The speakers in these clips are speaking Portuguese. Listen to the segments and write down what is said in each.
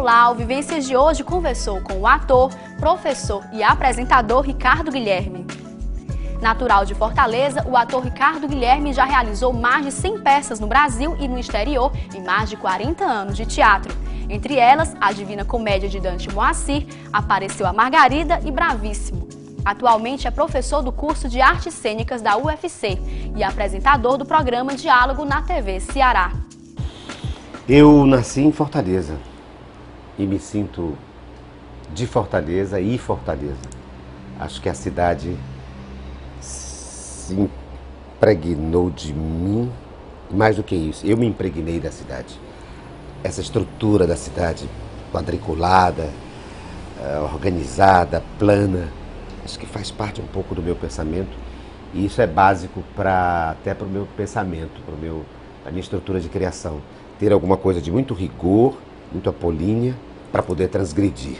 Olá, o Vivências de hoje conversou com o ator, professor e apresentador Ricardo Guilherme. Natural de Fortaleza, o ator Ricardo Guilherme já realizou mais de 100 peças no Brasil e no exterior em mais de 40 anos de teatro. Entre elas, a Divina Comédia de Dante Moacir, Apareceu a Margarida e Bravíssimo. Atualmente é professor do curso de Artes Cênicas da UFC e apresentador do programa Diálogo na TV Ceará. Eu nasci em Fortaleza e me sinto de Fortaleza e Fortaleza. Acho que a cidade se impregnou de mim, mais do que isso, eu me impregnei da cidade. Essa estrutura da cidade quadriculada, organizada, plana, acho que faz parte um pouco do meu pensamento e isso é básico até para o meu pensamento, para a minha estrutura de criação. Ter alguma coisa de muito rigor, muito apolínea, para poder transgredir.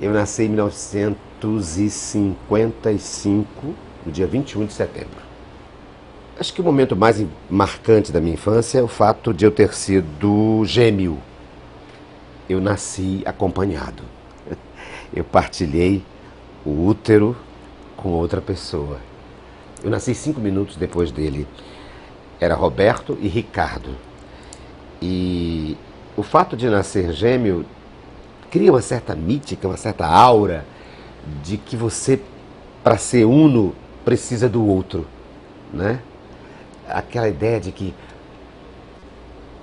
Eu nasci em 1955, no dia 21 de setembro. Acho que o momento mais marcante da minha infância é o fato de eu ter sido gêmeo. Eu nasci acompanhado. Eu partilhei o útero com outra pessoa. Eu nasci 5 minutos depois dele. Era Roberto e Ricardo. E o fato de nascer gêmeo cria uma certa mítica, uma certa aura de que você, para ser uno, precisa do outro, né? Aquela ideia de que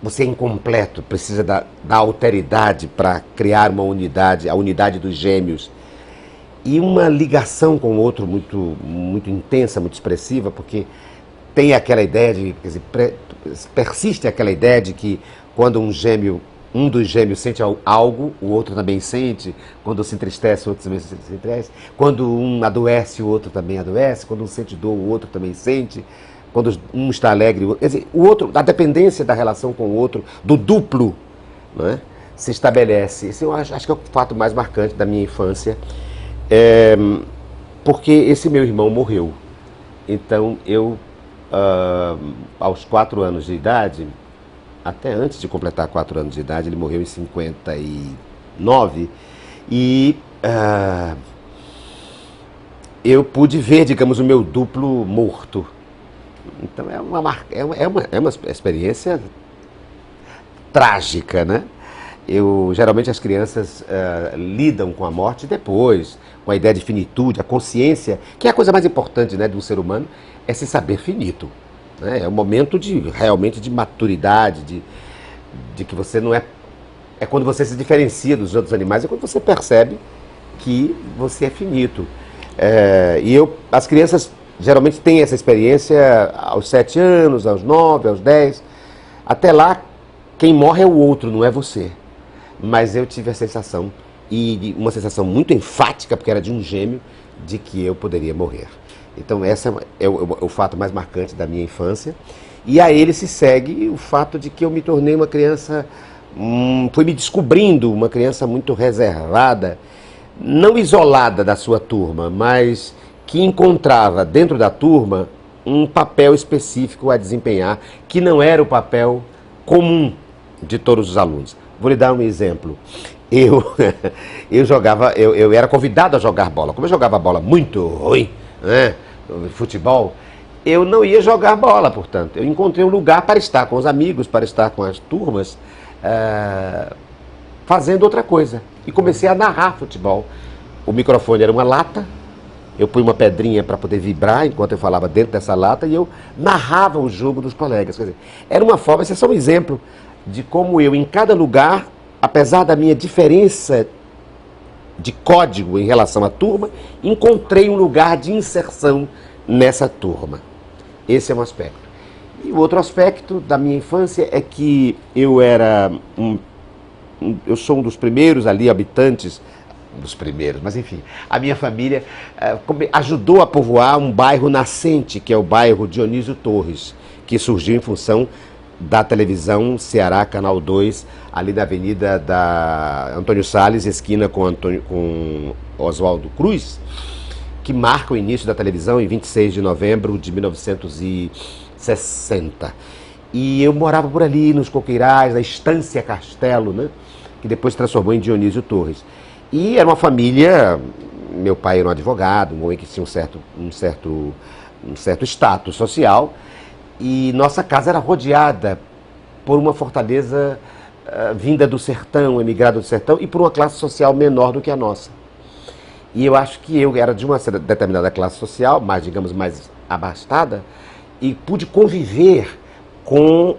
você é incompleto, precisa da alteridade para criar uma unidade, a unidade dos gêmeos. E uma ligação com o outro muito, muito intensa, muito expressiva, porque tem aquela ideia de, quer dizer, persiste aquela ideia de que quando um dos gêmeos sente algo, o outro também sente. Quando se entristece, o outro também se entristece. Quando um adoece, o outro também adoece. Quando um sente dor, o outro também sente. Quando um está alegre, quer dizer, o outro, a dependência da relação com o outro, do duplo, né, se estabelece. Esse eu acho que é o fato mais marcante da minha infância, porque esse meu irmão morreu. Então eu, aos 4 anos de idade, até antes de completar 4 anos de idade, ele morreu em 59, e eu pude ver, digamos, o meu duplo morto. Então é uma experiência trágica, né? Geralmente as crianças lidam com a morte depois, com a ideia de finitude, a consciência, que é a coisa mais importante, né, do ser humano, é se saber finito. É um momento realmente de maturidade, de que você não é... É quando você se diferencia dos outros animais, é quando você percebe que você é finito. As crianças geralmente têm essa experiência aos 7 anos, aos 9, aos 10. Até lá, quem morre é o outro, não é você. Mas eu tive a sensação, e uma sensação muito enfática, porque era de um gêmeo, de que eu poderia morrer. Então esse é o fato mais marcante da minha infância. E a ele se segue o fato de que eu me tornei uma criança, fui me descobrindo uma criança muito reservada, não isolada da sua turma, mas que encontrava dentro da turma um papel específico a desempenhar, que não era o papel comum de todos os alunos. Vou lhe dar um exemplo. Eu era convidado a jogar bola. Como eu jogava bola muito ruim, né, futebol, eu não ia jogar bola, portanto. Eu encontrei um lugar para estar com os amigos, para estar com as turmas, fazendo outra coisa. E comecei a narrar futebol. O microfone era uma lata, eu pus uma pedrinha para poder vibrar enquanto eu falava dentro dessa lata e eu narrava o jogo dos colegas. Quer dizer, era uma forma, esse é só um exemplo de como eu, em cada lugar, apesar da minha diferença de código em relação à turma, encontrei um lugar de inserção nessa turma. Esse é um aspecto. E o outro aspecto da minha infância é que eu sou um dos primeiros ali habitantes, dos primeiros, mas enfim, a minha família ajudou a povoar um bairro nascente, que é o bairro Dionísio Torres, que surgiu em função da televisão Ceará, Canal 2, ali na avenida da Antônio Salles, esquina com Oswaldo Cruz, que marca o início da televisão em 26 de novembro de 1960. E eu morava por ali, nos Coqueirais, na Estância Castelo, né? que depois se transformou em Dionísio Torres. E era uma família, meu pai era um advogado, um homem que tinha um certo status social, e nossa casa era rodeada por uma fortaleza vinda do sertão, emigrada do sertão, e por uma classe social menor do que a nossa. E eu acho que eu era de uma determinada classe social, digamos, mais abastada, e pude conviver com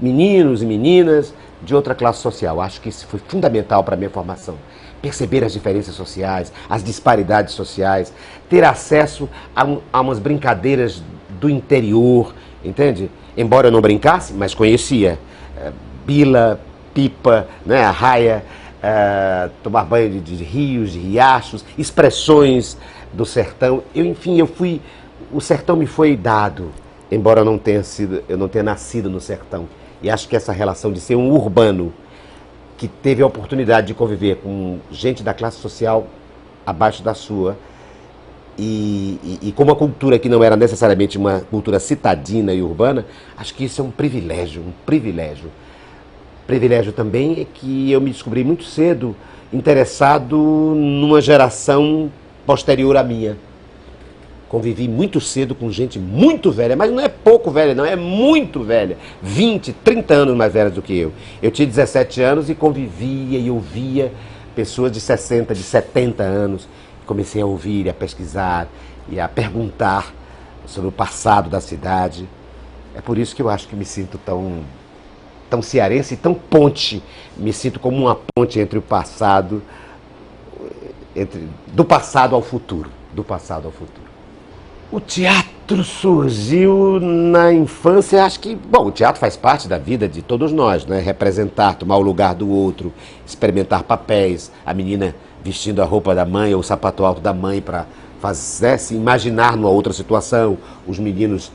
meninos e meninas de outra classe social. Acho que isso foi fundamental para a minha formação. Perceber as diferenças sociais, as disparidades sociais, ter acesso a umas brincadeiras do interior, entende? Embora eu não brincasse, mas conhecia bila, pipa, né, arraia, tomar banho de rios, de riachos, expressões do sertão. O sertão me foi dado, embora eu não tenha nascido no sertão. E acho que essa relação de ser um urbano que teve a oportunidade de conviver com gente da classe social abaixo da sua e com uma cultura que não era necessariamente uma cultura citadina e urbana, acho que isso é um privilégio, um privilégio. Privilégio também é que eu me descobri muito cedo interessado numa geração posterior à minha. Convivi muito cedo com gente muito velha, mas não é pouco velha, não, é muito velha. 20, 30 anos mais velhas do que eu. Eu tinha 17 anos e convivia e ouvia pessoas de 60, de 70 anos. Comecei a ouvir, a pesquisar e a perguntar sobre o passado da cidade. É por isso que eu acho que me sinto tão cearense e tão ponte. Me sinto como uma ponte entre o passado, do passado ao futuro. Do passado ao futuro. O teatro surgiu na infância, acho que, o teatro faz parte da vida de todos nós, né? Representar, tomar o lugar do outro, experimentar papéis, a menina vestindo a roupa da mãe ou o sapato alto da mãe para se imaginar numa outra situação, os meninos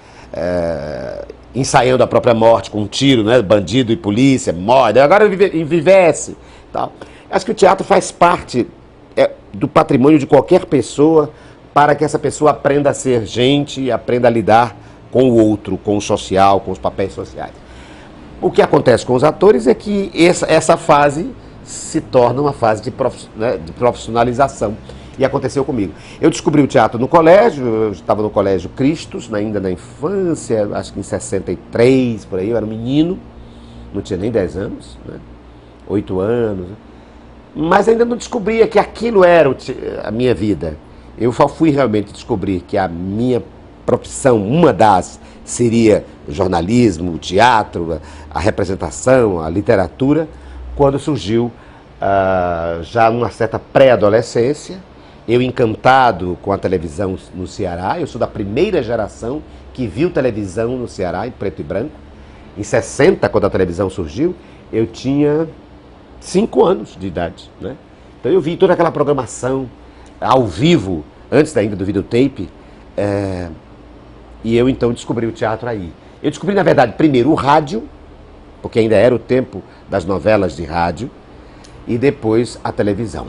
ensaiando a própria morte com um tiro, né? Bandido e polícia, morre, agora envivece, tal. Acho que o teatro faz parte do patrimônio de qualquer pessoa, para que essa pessoa aprenda a ser gente e aprenda a lidar com o outro, com o social, com os papéis sociais. O que acontece com os atores é que essa fase se torna uma fase de profissionalização. E aconteceu comigo. Eu descobri o teatro no colégio, eu estava no Colégio Cristos, ainda na infância, acho que em 63, por aí, eu era um menino, não tinha nem 10 anos, né? 8 anos, mas ainda não descobria que aquilo era a minha vida. Eu só fui realmente descobrir que a minha profissão, uma das, seria o jornalismo, o teatro, a representação, a literatura, quando surgiu, já numa certa pré-adolescência, eu encantado com a televisão no Ceará. Eu sou da primeira geração que viu televisão no Ceará, em preto e branco. Em 60, quando a televisão surgiu, eu tinha 5 anos de idade, né? Então eu vi toda aquela programação ao vivo, antes ainda do videotape, e eu então descobri o teatro aí. Eu descobri, na verdade, primeiro o rádio, porque ainda era o tempo das novelas de rádio, e depois a televisão.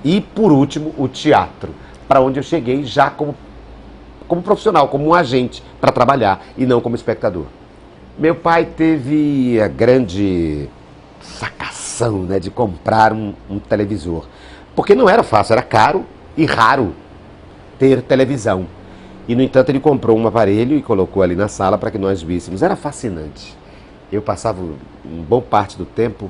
E, por último, o teatro, para onde eu cheguei já como profissional, como um agente para trabalhar, e não como espectador. Meu pai teve a grande sacação, né, de comprar um televisor. Porque não era fácil, era caro e raro ter televisão. E, no entanto, ele comprou um aparelho e colocou ali na sala para que nós víssemos. Era fascinante. Eu passava uma boa parte do tempo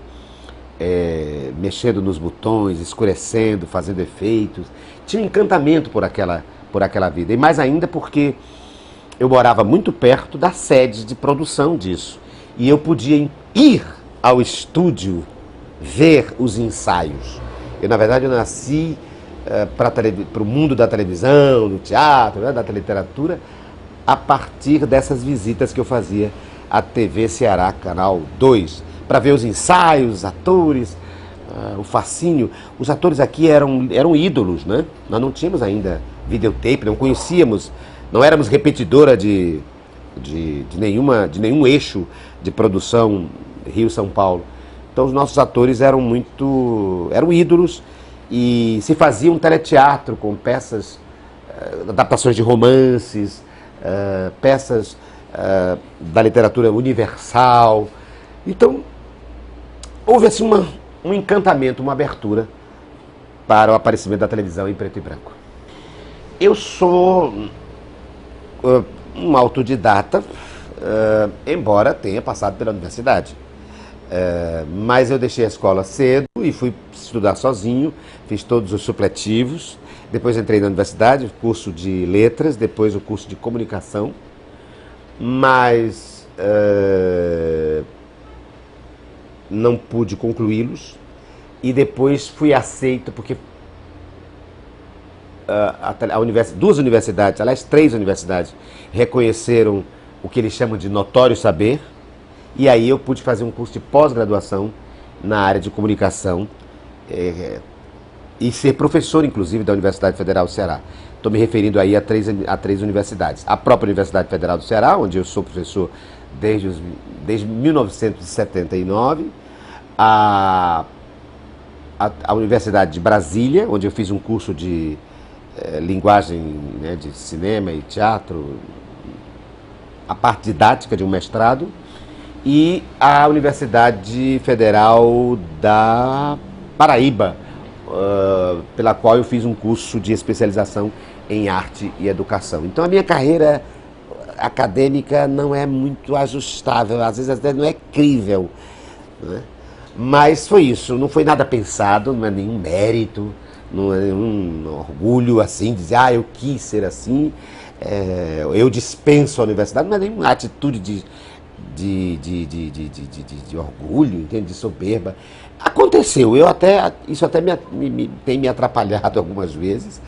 mexendo nos botões, escurecendo, fazendo efeitos. Tinha um encantamento por aquela vida. E mais ainda porque eu morava muito perto da sede de produção disso. E eu podia ir ao estúdio ver os ensaios. Eu, na verdade, eu nasci para o mundo da televisão, do teatro, né, da literatura, a partir dessas visitas que eu fazia à TV Ceará, Canal 2, para ver os ensaios, os atores, o fascínio. Os atores aqui eram ídolos, né? Nós não tínhamos ainda videotape, não conhecíamos, não éramos repetidora de nenhum eixo de produção Rio-São Paulo. Então os nossos atores eram ídolos e se fazia um teleteatro com peças, adaptações de romances, peças da literatura universal. Então, houve assim um encantamento, uma abertura para o aparecimento da televisão em preto e branco. Eu sou um autodidata, embora tenha passado pela universidade. Mas eu deixei a escola cedo e fui estudar sozinho, fiz todos os supletivos, depois entrei na universidade, curso de letras, depois o curso de comunicação, mas não pude concluí-los e depois fui aceito porque duas universidades, aliás 3 universidades, reconheceram o que eles chamam de notório saber. E aí eu pude fazer um curso de pós-graduação na área de comunicação e ser professor, inclusive, da Universidade Federal do Ceará. Estou me referindo aí a três universidades. A própria Universidade Federal do Ceará, onde eu sou professor desde 1979. A Universidade de Brasília, onde eu fiz um curso de linguagem, né, de cinema e teatro, a parte didática de um mestrado. E a Universidade Federal da Paraíba, pela qual eu fiz um curso de especialização em arte e educação. Então a minha carreira acadêmica não é muito ajustável, às vezes até não é crível, né? Mas foi isso, não foi nada pensado, não é nenhum mérito, não é nenhum orgulho assim, dizer, eu quis ser assim, eu dispenso a universidade, não é nenhuma atitude de orgulho, entende? De soberba. Aconteceu, isso até tem me atrapalhado algumas vezes,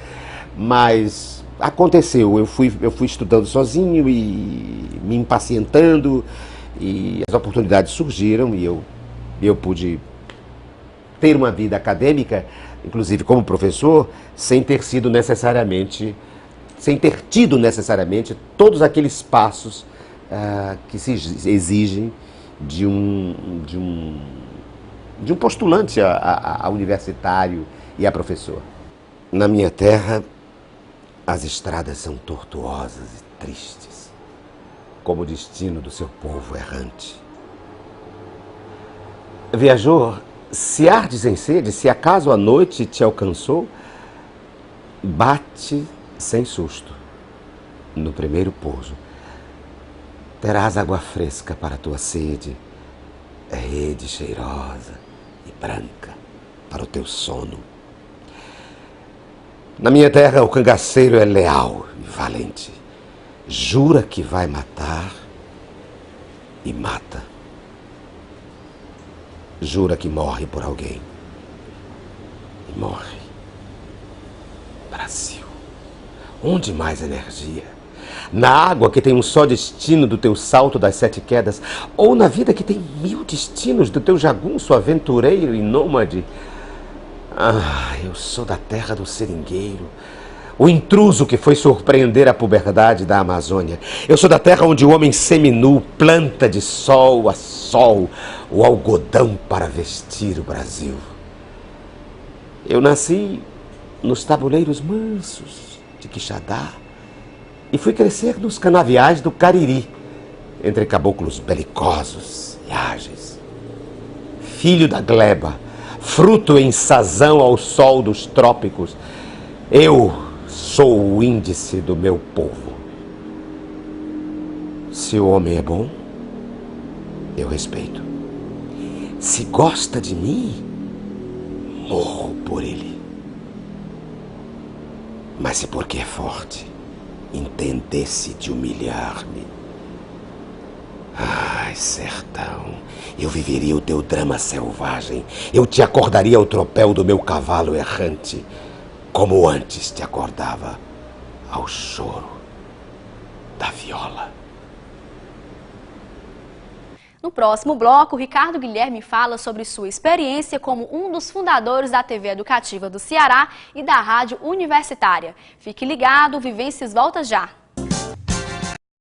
mas aconteceu. Eu fui estudando sozinho e me impacientando, e as oportunidades surgiram e eu pude ter uma vida acadêmica, inclusive como professor, sem ter tido necessariamente todos aqueles passos que se exigem de um postulante a universitário e a professor. Na minha terra, as estradas são tortuosas e tristes, como o destino do seu povo errante. Viajor, se ardes em sede, se acaso a noite te alcançou, bate sem susto no primeiro pouso. Terás água fresca para a tua sede, rede cheirosa e branca para o teu sono. Na minha terra o cangaceiro é leal e valente, jura que vai matar e mata. Jura que morre por alguém e morre. Brasil, onde mais energia? Na água que tem um só destino do teu salto das 7 quedas, ou na vida que tem 1000 destinos do teu jagunço aventureiro e nômade? Eu sou da terra do seringueiro, o intruso que foi surpreender a puberdade da Amazônia. Eu sou da terra onde o homem seminu planta de sol a sol o algodão para vestir o Brasil. Eu nasci nos tabuleiros mansos de Quixadá e fui crescer nos canaviais do Cariri, entre caboclos belicosos e ágeis. Filho da gleba, fruto em sazão ao sol dos trópicos, eu sou o índice do meu povo. Se o homem é bom, eu respeito. Se gosta de mim, morro por ele. Mas se porque é forte, entendesse de humilhar-me, ai, sertão, eu viveria o teu drama selvagem. Eu te acordaria ao tropel do meu cavalo errante, como antes te acordava ao choro da viola. No próximo bloco, Ricardo Guilherme fala sobre sua experiência como um dos fundadores da TV Educativa do Ceará e da Rádio Universitária. Fique ligado, Vivências volta já!